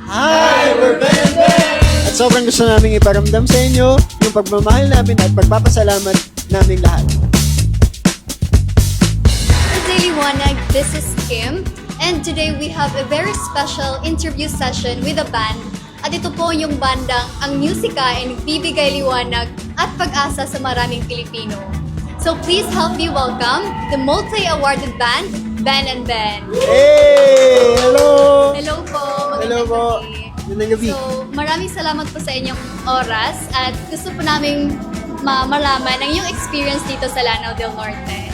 Hi, we're Ben and Ben! At sobrang gusto namin iparamdam sa inyo yung pagmamahal namin at pagpapasalamat namin lahat. Daily Wanag, this is Kim. And today we have a very special interview session with a band. At ito po yung bandang ang musika ay nagbibigay liwanag at pag-asa sa maraming Pilipino. So please help me welcome the multi-awarded band, Ben and Ben. Hey! Hello! Hello po. Hello Magandang po. gabi. Magandang gabi. So, maraming salamat po sa inyong oras at gusto po namin malaman ang iyong experience dito sa Lanao del Norte.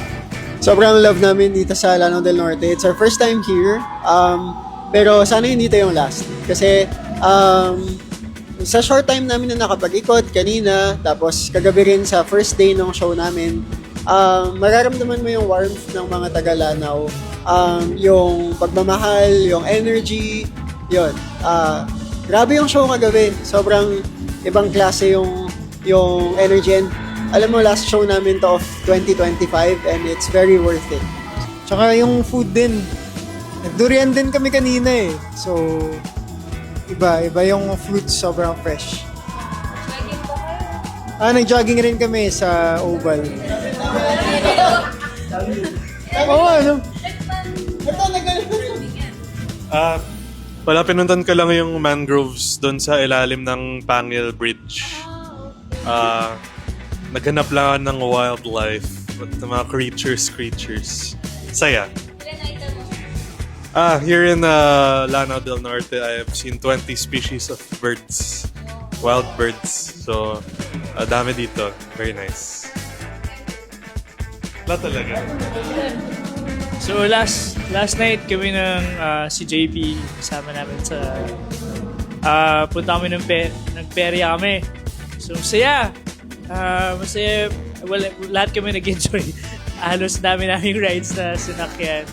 Sobrang love namin dito sa Lanao del Norte. It's our first time here. Pero sana hindi tayo yung last. Kasi sa short time namin na nakapag-ikot kanina, tapos kagabi rin sa first day ng show namin, mararamdaman mo yung warmth ng mga taga-Lanao. Yung pagmamahal, yung energy, yun. Grabe yung show kagabi. Sobrang ibang klase yung energy. And alam mo, last show namin to of 2025 and it's very worth it. Tsaka yung food din. Nagdurian din kami kanina eh. So, iba yung fruits, sobrang fresh. Nag-jogging rin kami sa Oval. Oo, ano? Wala, pinuntan ka lang yung mangroves doon sa ilalim ng Pangil Bridge. Naghanap lang ng wildlife at ng mga creatures. Saya. Here in Lanao del Norte, I have seen 20 species of birds. Wild birds. So, dami dito. Very nice. Wala talaga. So last night kami ng si JP kasama namin sa punta kami ng perya kami. So masaya. Well, lahat kami nag-enjoy. Halos dami naming rides na sinakyan.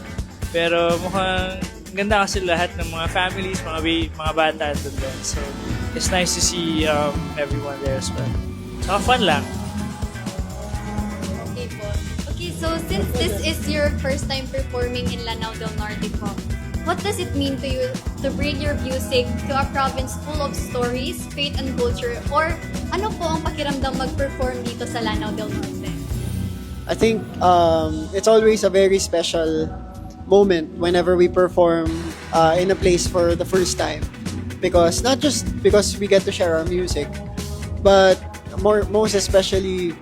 Pero mukhang ganda kasi lahat ng mga families, mga bata doon. So it's nice to see everyone there as well. Saka fun lang. Okay po. Okay, so since this is your first time performing in Lanao del Norte po, what does it mean to you to bring your music to a province full of stories, faith, and culture? Or ano po ang pakiramdam mag-perform dito sa Lanao del Norte? I think it's always a very special moment whenever we perform in a place for the first time. Because not just because we get to share our music, but most especially,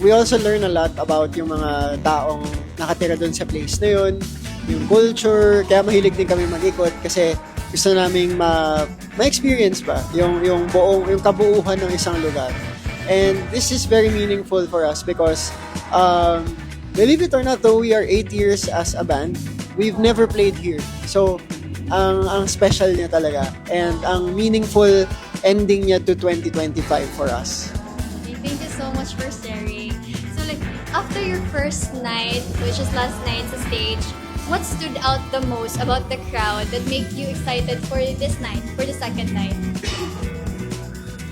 we also learn a lot about yung mga taong nakatira doon sa place na yun, yung culture, kaya mahilig din kami mag-ikot kasi gusto naming ma-experience ba yung kabuuhan ng isang lugar. And this is very meaningful for us because believe it or not, though we are 8 years as a band, we've never played here. So ang special niya talaga and ang meaningful ending niya to 2025 for us. Okay, thank you so much for sharing. So like, after your first night, which is last night sa stage, what stood out the most about the crowd that made you excited for this night, for the second night?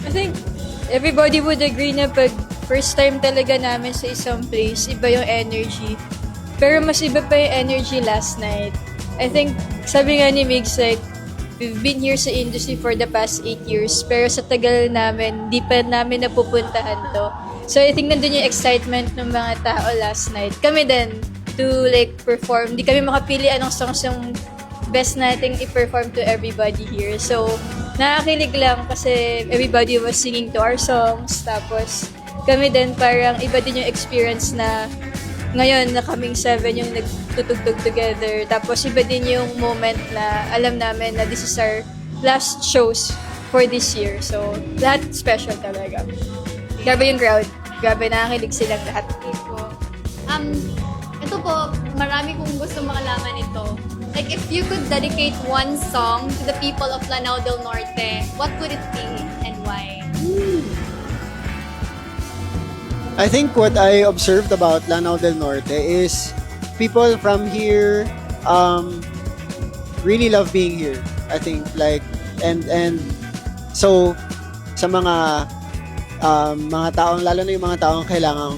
I think everybody would agree na pag first time talaga namin sa isang place, iba yung energy. Pero mas iba pa yung energy last night. I think, sabi nga ni Migs, like, we've been here sa industry for the past 8 years, pero sa tagal namin, di pa namin napupuntahan to. So I think nandun yung excitement ng mga tao last night. Kami din, to like perform. Di kami makapili anong songs yung best nating i-perform to everybody here. So, nakakilig lang kasi everybody was singing to our songs. Tapos, kami din parang iba din yung experience na ngayon na kaming 7 yung nagtutugtog together. Tapos, iba din yung moment na alam namin na this is our last shows for this year. So, lahat special talaga. Grabe yung crowd. Grabe, nakakilig silang lahat. Okay po. Ito po, marami kong gusto makalaman ito. Like, if you could dedicate one song to the people of Lanao del Norte, what would it be and why? I think what I observed about Lanao del Norte is people from here really love being here. I think like and so sa mga taong, lalo na yung mga taong kailangang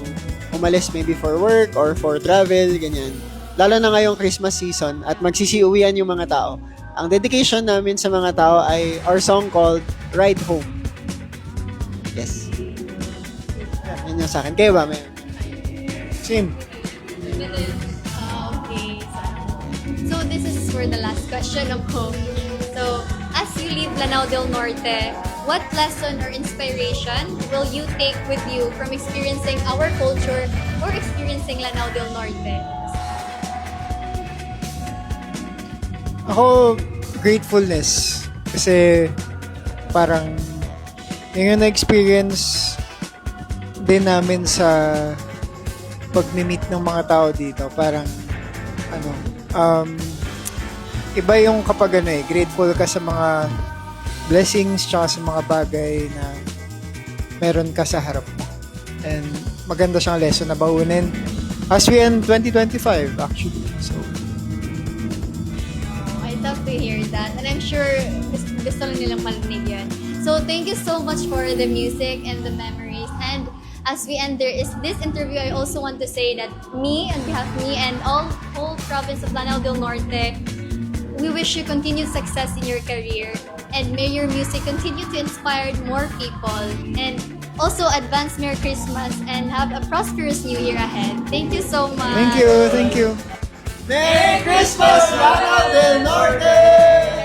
umalis maybe for work or for travel, ganyan. Lalo na ngayong Christmas season at magsisiuwian yung mga tao. Ang dedication namin sa mga tao ay our song called Ride Home. Yes. Yan yung sa akin. Kayo ba? May... Same. Okay. So this is for the last question ako. So, as you leave Lanao del Norte, what lesson or inspiration will you take with you from experiencing our culture or experiencing Lanao del Norte? Ako, gratefulness. Kasi parang yung na-experience din namin sa pag-meet ng mga tao dito. Parang, iba yung kapag grateful ka sa mga blessings tsaka sa mga bagay na meron ka sa harap mo. And maganda siyang lesson na baunin as we end 2025 actually. So, I'd love to hear that. And I'm sure gusto lang nilang marinig yan. So, thank you so much for the music and the memories. And as we end this interview, I also want to say that on behalf of me and whole province of Lanao del Norte, we wish you continued success in your career. And may your music continue to inspire more people. And also advance Merry Christmas and have a prosperous New Year ahead. Thank you so much. thank you. Merry Christmas, Lanao del Norte!